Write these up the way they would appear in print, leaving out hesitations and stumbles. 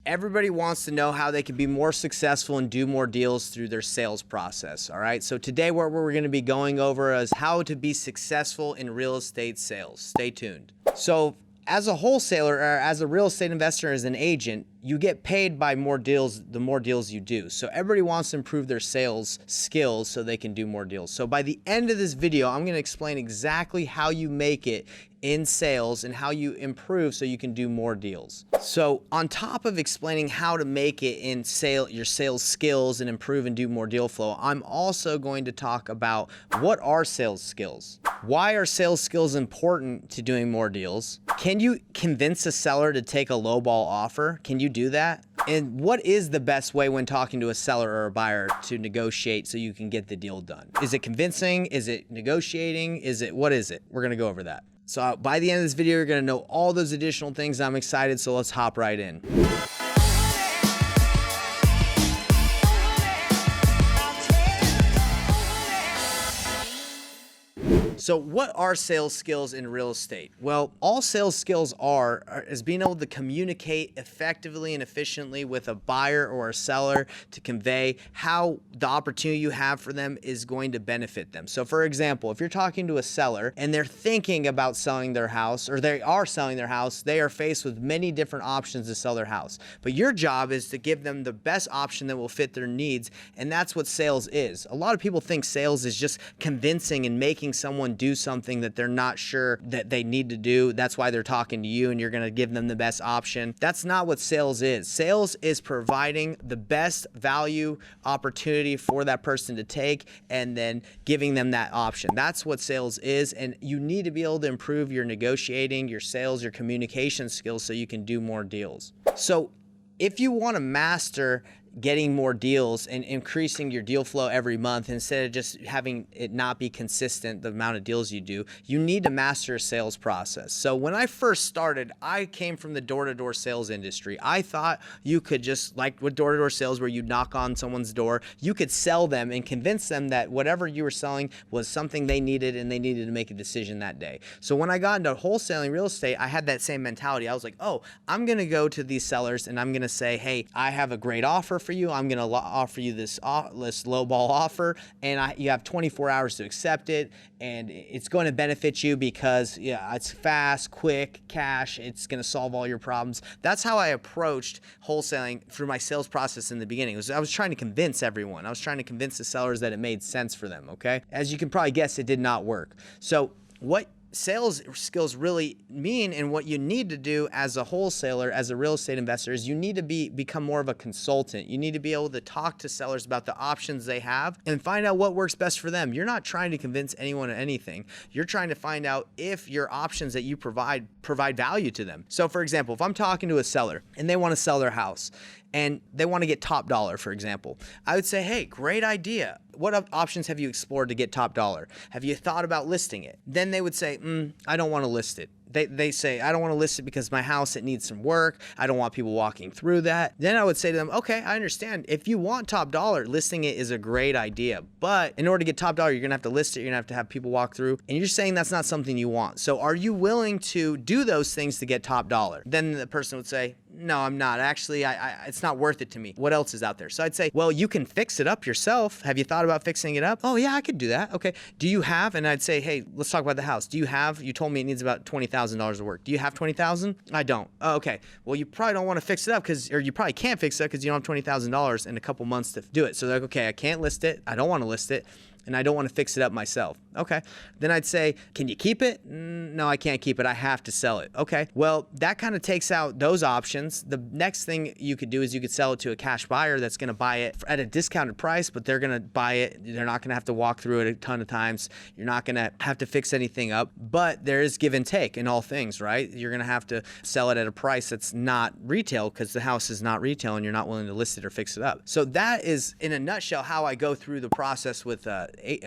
Everybody wants to know how they can be more successful and do more deals through their sales process, all right? So today what we're going to be going over is how to be successful in real estate sales. Stay tuned. So as a wholesaler or as a real estate investor, as an agent, you get paid by more deals, the more deals you do. So everybody wants to improve their sales skills so they can do more deals. So by the end of this video, I'm going to explain exactly how you make it in sales and how you improve so you can do more deals. So on top of explaining how to make it in your sales skills and improve and do more deal flow, I'm also going to talk about what are sales skills? Why are sales skills important to doing more deals? Can you convince a seller to take a lowball offer? Can you do that? And what is the best way when talking to a seller or a buyer to negotiate so you can get the deal done? Is it convincing? Is it negotiating? What is it? We're going to go over that. So by the end of this video, you're going to know all those additional things. I'm excited, so let's hop right in. So what are sales skills in real estate? Well, all sales skills is being able to communicate effectively and efficiently with a buyer or a seller to convey how the opportunity you have for them is going to benefit them. So for example, if you're talking to a seller and they're thinking about selling their house, or they are selling their house, they are faced with many different options to sell their house. But your job is to give them the best option that will fit their needs, and that's what sales is. A lot of people think sales is just convincing and making someone do something that they're not sure that they need to do. That's why they're talking to you and you're going to give them the best option. That's not what sales is. Sales is providing the best value opportunity for that person to take and then giving them that option. That's what sales is, and you need to be able to improve your negotiating, your sales, your communication skills so you can do more deals. So if you want to master getting more deals and increasing your deal flow every month instead of just having it not be consistent, the amount of deals you do, you need to master a sales process. So when I first started, I came from the door-to-door sales industry. I thought you could just, like with door-to-door sales where you knock on someone's door, you could sell them and convince them that whatever you were selling was something they needed and they needed to make a decision that day. So when I got into wholesaling real estate, I had that same mentality. I was like, oh, I'm going to go to these sellers and I'm going to say, hey, I have a great offer for you. I'm going to offer you this lowball offer, and you have 24 hours to accept it, and it's going to benefit you because it's fast, quick, cash. It's going to solve all your problems. That's how I approached wholesaling through my sales process in the beginning. I was trying to convince everyone. I was trying to convince the sellers that it made sense for them, okay? As you can probably guess, it did not work. So what sales skills really mean and what you need to do as a wholesaler, as a real estate investor, is you need to become more of a consultant. You need to be able to talk to sellers about the options they have and find out what works best for them. You're not trying to convince anyone of anything. You're trying to find out if your options that you provide value to them. So for example, if I'm talking to a seller and they want to sell their house and they want to get top dollar, for example, I would say, hey, great idea. What options have you explored to get top dollar? Have you thought about listing it? Then they would say, I don't want to list it. They say, I don't want to list it because my house, it needs some work. I don't want people walking through that. Then I would say to them, okay, I understand. If you want top dollar, listing it is a great idea. But in order to get top dollar, you're going to have to list it. You're going to have people walk through. And you're saying that's not something you want. So are you willing to do those things to get top dollar? Then the person would say, no, I'm not. Actually, it's not worth it to me. What else is out there? So I'd say, well, you can fix it up yourself. Have you thought about fixing it up? Oh, yeah, I could do that. Okay. Do you have, and I'd say, hey, let's talk about the house. You told me it needs about $20,000 of work. Do you have $20,000? I don't. Oh, okay. Well, you probably don't want to fix it up or you probably can't fix it up because you don't have $20,000 in a couple months to do it. So they're like, okay, I can't list it. I don't want to list it. And I don't want to fix it up myself. Okay. Then I'd say, can you keep it? No, I can't keep it. I have to sell it. Okay. Well, that kind of takes out those options. The next thing you could do is you could sell it to a cash buyer that's going to buy it at a discounted price, but they're going to buy it. They're not going to have to walk through it a ton of times. You're not going to have to fix anything up, but there is give and take in all things, right? You're going to have to sell it at a price that's not retail because the house is not retail and you're not willing to list it or fix it up. So that is, in a nutshell, how I go through the process with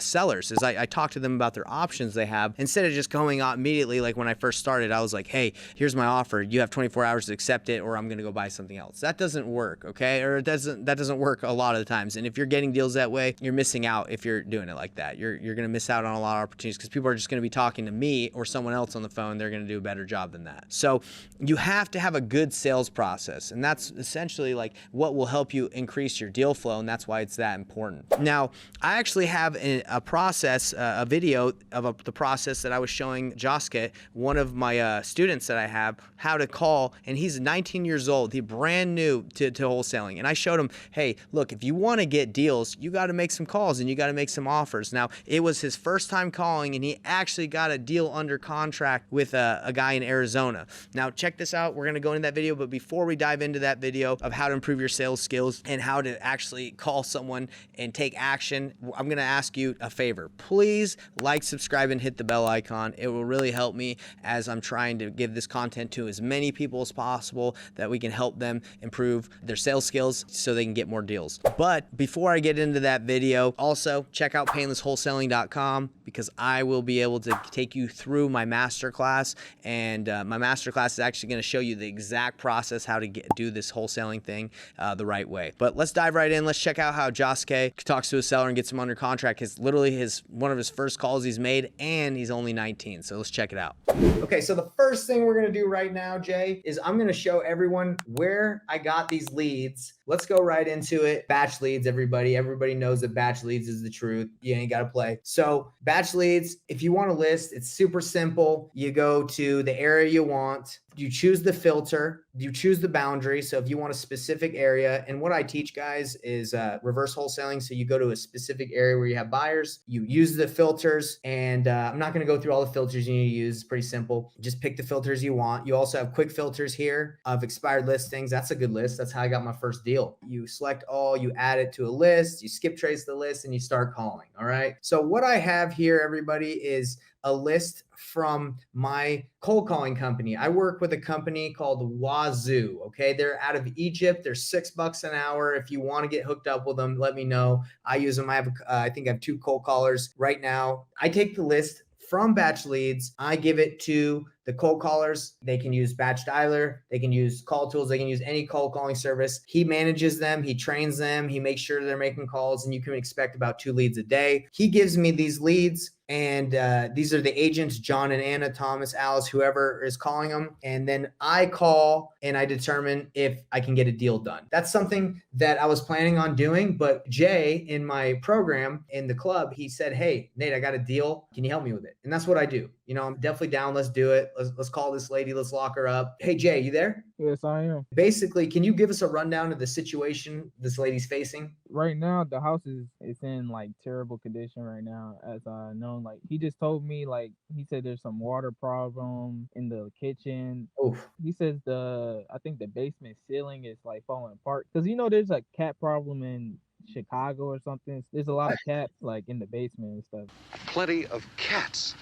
sellers. Is I talk talk to them about their options they have instead of just going out immediately. Like when I first started, I was like, hey, here's my offer. You have 24 hours to accept it or I'm going to go buy something else. That doesn't work, okay? Or that doesn't work a lot of the times. And if you're getting deals that way, you're missing out if you're doing it like that. You're going to miss out on a lot of opportunities because people are just going to be talking to me or someone else on the phone. They're going to do a better job than that. So you have to have a good sales process, and that's essentially like what will help you increase your deal flow, and that's why it's that important. Now, I actually have a process, a video of the process that I was showing Josuke, one of my students that I have, how to call, and he's 19 years old. He's brand new to wholesaling, and I showed him, hey, look, if you want to get deals, you got to make some calls and you got to make some offers. Now, it was his first time calling, and he actually got a deal under contract with a guy in Arizona. Now, check this out. We're going to go into that video, but before we dive into that video of how to improve your sales skills and how to actually call someone and take action, I'm going to ask you a favor. Please like, subscribe, and hit the bell icon. It will really help me as I'm trying to give this content to as many people as possible that we can help them improve their sales skills so they can get more deals. But before I get into that video, also check out painlesswholesaling.com because I will be able to take you through my masterclass, and my masterclass is actually going to show you the exact process how to do this wholesaling thing the right way. But let's dive right in. Let's check out how Josuke talks to a seller and gets him under contract. It's literally one of his first calls he's made, and he's only 19. So let's check it out. Okay, so the first thing we're going to do right now, Jay, is I'm going to show everyone where I got these leads. Let's go right into it. Batch leads, everybody. Everybody knows that batch leads is the truth. You ain't got to play. So batch leads, if you want to list, it's super simple. You go to the area you want. You choose the filter, you choose the boundary. So if you want a specific area, and what I teach guys is reverse wholesaling. So you go to a specific area where you have buyers, you use the filters, and I'm not going to go through all the filters you need to use. It's pretty simple. Just pick the filters you want. You also have quick filters here of expired listings. That's a good list. That's how I got my first deal. You select all, you add it to a list, you skip trace the list, and you start calling. All right. So what I have here, everybody, is a list from my cold calling company. I work with a company called Wazoo. Okay. They're out of Egypt. They're $6 an hour. If you want to get hooked up with them, let me know. I use them. I think I have 2 cold callers right now. I take the list from batch leads. I give it to the cold callers. They can use batch dialer. They can use call tools. They can use any cold calling service. He manages them. He trains them. He makes sure they're making calls, and you can expect about 2 leads a day. He gives me these leads, and these are the agents, John and Anna, Thomas, Alice, whoever is calling them. And then I call and I determine if I can get a deal done. That's something that I was planning on doing, but Jay in my program in the club, he said, hey, Nate, I got a deal. Can you help me with it? And that's what I do. You know, I'm definitely down. Let's do it. Let's call this lady. Let's lock her up. Hey, Jay, you there? Yes, I am. Basically, can you give us a rundown of the situation this lady's facing? Right now, the house is in like terrible condition right now. As I know, like he just told me, like he said there's some water problem in the kitchen. Oof. He says I think the basement ceiling is like falling apart because there's a cat problem in Chicago or something. There's a lot of cats like in the basement and stuff. Plenty of cats.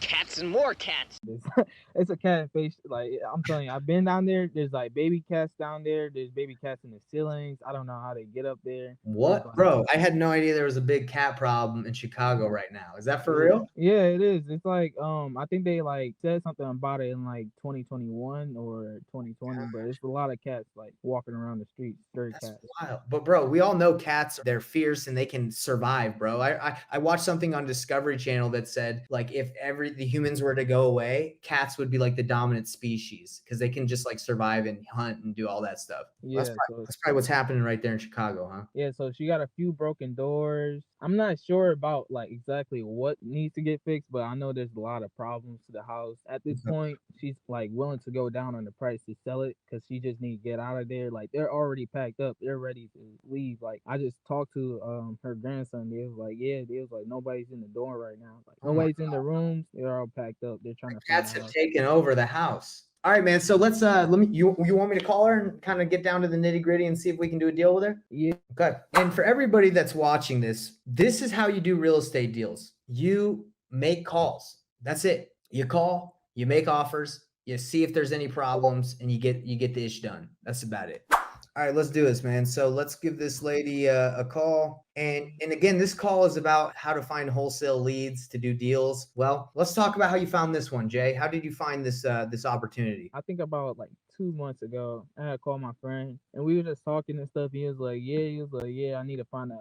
Cats, and more cats. It's a cat face. Like I'm telling you, I've been down there. There's like baby cats down there. There's baby cats in the ceilings. I don't know how they get up there. What? Like, bro, I had no idea there was a big cat problem in Chicago right now. Is that for real? Yeah, it is. It's like I think they like said something about it in like 2021 or 2020, but it's a lot of cats like walking around the streets, stray That's cats. wild. But bro, we all know cats, they're fierce and they can survive, bro. I watched something on Discovery Channel that said like if the humans were to go away, cats would be like the dominant species because they can just like survive and hunt and do all that stuff. Yeah, That's probably what's happening right there in Chicago, huh? Yeah, so she got a few broken doors. I'm not sure about like exactly what needs to get fixed, but I know there's a lot of problems to the house. At this point, she's like willing to go down on the price to sell it because she just need to get out of there. Like they're already packed up, they're ready to leave. Like I just talked to her grandson. They was like, yeah, they was like nobody's in the door right now. Like nobody's in the rooms. They're all packed up. They're trying to. Cats have taken over the house. All right, man. So let's you want me to call her and kind of get down to the nitty gritty and see if we can do a deal with her? Yeah. Okay. And for everybody that's watching this is how you do real estate deals. You make calls. That's it. You call, you make offers, you see if there's any problems, and you get the ish done. That's about it. All right, let's do this, man. So let's give this lady a call. And again, this call is about how to find wholesale leads to do deals. Well, let's talk about how you found this one, Jay. How did you find this opportunity? I think about like 2 months ago, I had called my friend and we were just talking and stuff. He was like, yeah, I need to find a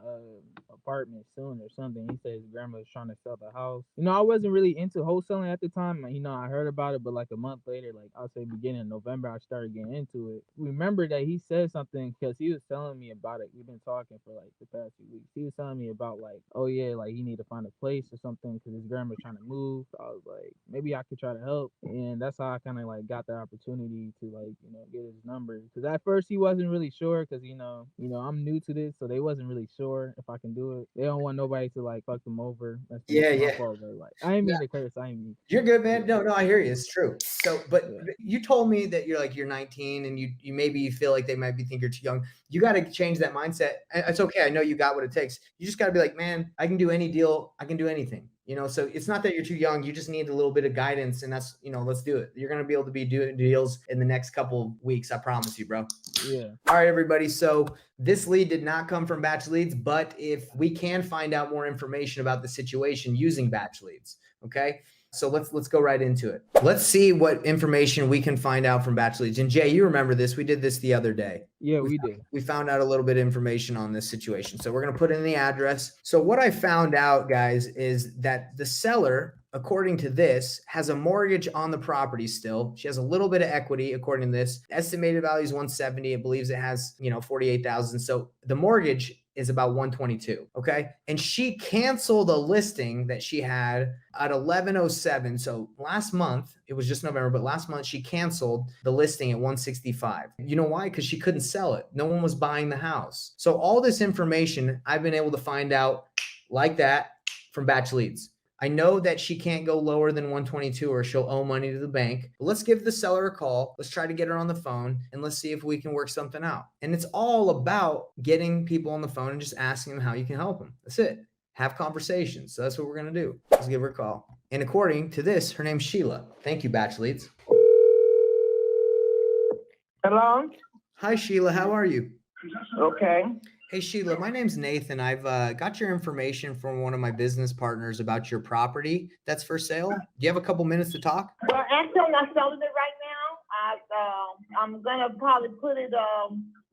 apartment soon or something. He said his grandma was trying to sell the house. I wasn't really into wholesaling at the time. I heard about it, but like a month later, like I'll say beginning of November, I started getting into it. Remember that he said something because he was telling me about it. We've been talking for like the past few weeks. He was telling me about like, oh yeah, like he need to find a place or something because his grandma's trying to move. So I was like, maybe I could try to help, and that's how I kind of like got the opportunity to like get his number. Because at first he wasn't really sure because I'm new to this, so they wasn't really sure if I can do it. They don't want nobody to like fuck them over. That's Yeah, my yeah. fault, but like I ain't mean to curse. I ain't mean. You're good, man. Yeah, No, no, I hear you. It's true. So, but yeah, you told me that you're 19 and you maybe feel like they might be think you're too young. You got to change that mindset. It's okay. I know you got what it takes. You just got to be like, man, I can do any deal. I can do anything. So it's not that you're too young. You just need a little bit of guidance, and that's let's do it. You're gonna be able to be doing deals in the next couple of weeks. I promise you, bro. yeah. All right, everybody. So this lead did not come from batch leads, but if we can find out more information about the situation using batch leads, okay? So let's go right into it. Let's see what information we can find out from batch leads. And Jay, you remember this? We did this the other day. Yeah, we did. We found out a little bit of information on this situation. So we're going to put in the address. So what I found out, guys, is that the seller, according to this, has a mortgage on the property still. She has a little bit of equity, according to this. Estimated value is 170. It believes it has, 48,000. So the mortgage is about 122. Okay. And she canceled a listing that she had at 1107. So last month, it was just November, but last month she canceled the listing at 165. You know why? Because she couldn't sell it. No one was buying the house. So all this information I've been able to find out like that from batch leads. I know that she can't go lower than 122 or she'll owe money to the bank. But let's give the seller a call. Let's try to get her on the phone and let's see if we can work something out. And it's all about getting people on the phone and just asking them how you can help them. That's it. Have conversations. So that's what we're going to do. Let's give her a call. And according to this, her name's Sheila. Thank you, batch leads. Hello? Hi, Sheila. How are you? Okay. Hey, Sheila, my name's Nathan. I've got your information from one of my business partners about your property that's for sale. Do you have a couple minutes to talk? Well, actually, I'm not selling it right now. I'm gonna probably put it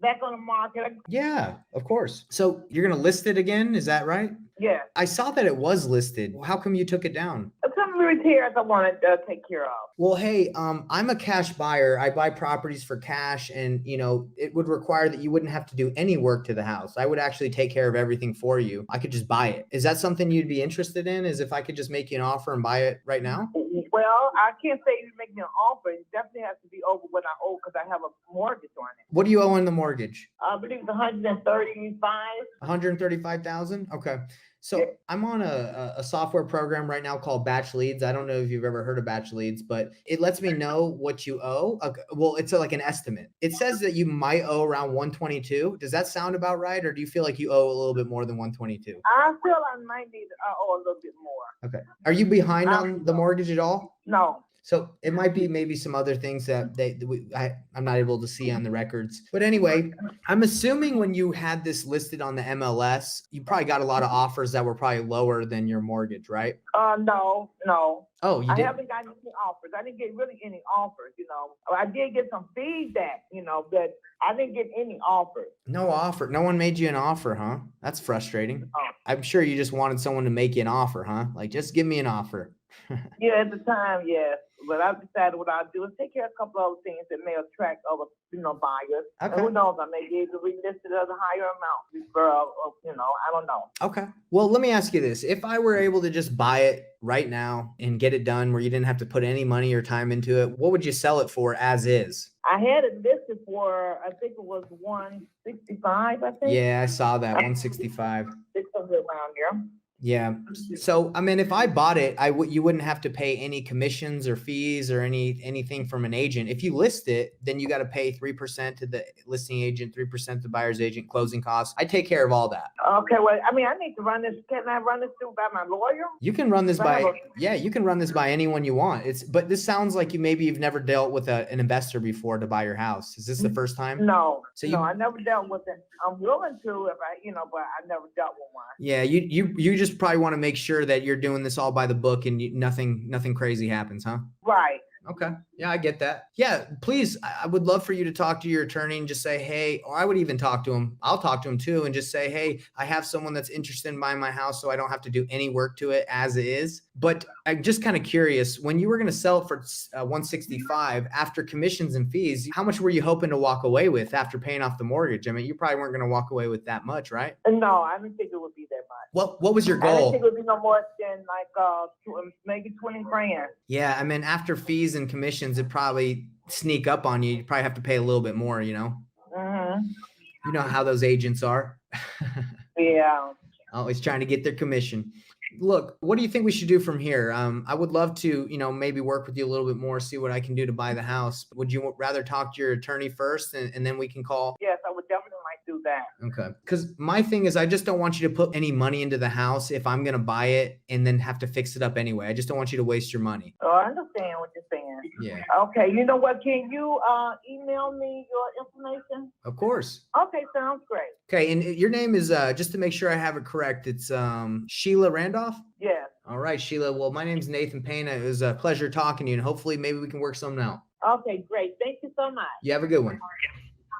back on the market. Yeah, of course. So you're going to list it again? Is that right? Yeah. I saw that it was listed. How come you took it down? Some repairs I want to take care of. Well, hey, I'm a cash buyer. I buy properties for cash, and it would require that you wouldn't have to do any work to the house. I would actually take care of everything for you. I could just buy it. Is that something you'd be interested in? Is if I could just make you an offer and buy it right now? Well, I can't say you make me an offer. It definitely has to be over what I owe because I have a mortgage on it. What do you owe on the mortgage? I believe it's 135. 135,000. Okay. So I'm on a software program right now called Batch Leads. I don't know if you've ever heard of Batch Leads, but it lets me know what you owe. Okay. Well, it's like an estimate. It says that you might owe around 122. Does that sound about right? Or do you feel like you owe a little bit more than 122? I feel I might need owe a little bit more. Okay. Are you behind on the mortgage at all? No. So it might be maybe some other things that I'm not able to see on the records. But anyway, I'm assuming when you had this listed on the MLS, you probably got a lot of offers that were probably lower than your mortgage, right? No. Oh, you I did? haven't gotten any offers. I didn't get really any offers, I did get some feedback, but I didn't get any offers. No offer. No one made you an offer, huh? That's frustrating. Oh. I'm sure you just wanted someone to make you an offer, huh? Like, just give me an offer. Yeah, at the time, yes. But I've decided what I'll do is take care of a couple other things that may attract other, buyers. Okay. And who knows, I may be able to relist it at a higher amount. I don't know. Okay. Well, let me ask you this. If I were able to just buy it right now and get it done where you didn't have to put any money or time into it, what would you sell it for as is? I had it listed for, I think it was 165, I think. Yeah, I saw that, 165. 600 around here. Yeah. So, I mean, if I bought it, you wouldn't have to pay any commissions or fees or anything from an agent. If you list it, then you got to pay 3% to the listing agent, 3% to the buyer's agent, closing costs. I take care of all that. Okay, well, I mean, I need to run this. Can I run this through by my lawyer? You can run this you can run this by anyone you want. But this sounds like you've never dealt with an investor before to buy your house. Is this the first time? No, So no, I never dealt with it. I'm willing to if but I never dealt with one. Yeah, you just probably want to make sure that you're doing this all by the book and nothing crazy happens, huh? Right. Okay. Yeah, I get that. Yeah, please, I would love for you to talk to your attorney and just say, hey, or I would even talk to him. I'll talk to him too and just say, hey, I have someone that's interested in buying my house, so I don't have to do any work to it as it is. But I'm just kind of curious, when you were going to sell it for 165 after commissions and fees, how much were you hoping to walk away with after paying off the mortgage? I mean, you probably weren't going to walk away with that much, right? No, I didn't think it would be that much. What was your I didn't goal? think it would be no more than maybe 20 grand. Yeah, I mean, after fees and commissions, it probably sneak up on you. You probably have to pay a little bit more, Mm-hmm. You know how those agents are. Yeah. Always trying to get their commission. Look, what do you think we should do from here? I would love to, maybe work with you a little bit more, see what I can do to buy the house. Would you rather talk to your attorney first and then we can call? Yes, I would definitely like to do that. Okay. Because my thing is, I just don't want you to put any money into the house if I'm going to buy it and then have to fix it up anyway. I just don't want you to waste your money. Oh, I understand what you're saying. Yeah. Okay, you know what? Can you email me your information? Of course. Okay, sounds great. Okay. And your name is, just to make sure I have it correct, it's Sheila Randolph? Yes. All right, Sheila. Well, my name's Nathan Payne. It was a pleasure talking to you, and hopefully maybe we can work something out. Okay, great. Thank you so much. You have a good one.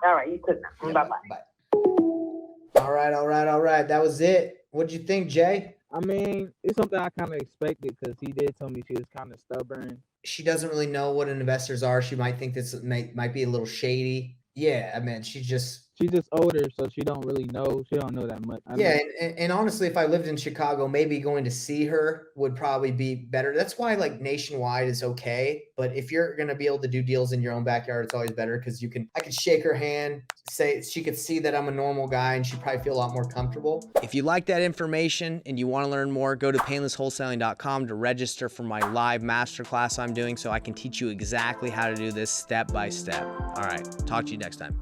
All right, you too. Yeah, Bye-bye. Bye. All right. That was it. What'd you think, Jay? I mean, it's something I kind of expected because he did tell me she was kind of stubborn. She doesn't really know what investors are. She might think this might be a little shady. Yeah, I mean, she's just older, so she don't really know. She don't know that much. And honestly, if I lived in Chicago, maybe going to see her would probably be better. That's why like nationwide is okay. But if you're going to be able to do deals in your own backyard, it's always better because I could shake her hand, say she could see that I'm a normal guy and she'd probably feel a lot more comfortable. If you like that information and you want to learn more, go to painlesswholesaling.com to register for my live masterclass I'm doing so I can teach you exactly how to do this step by step. All right. Talk to you next time.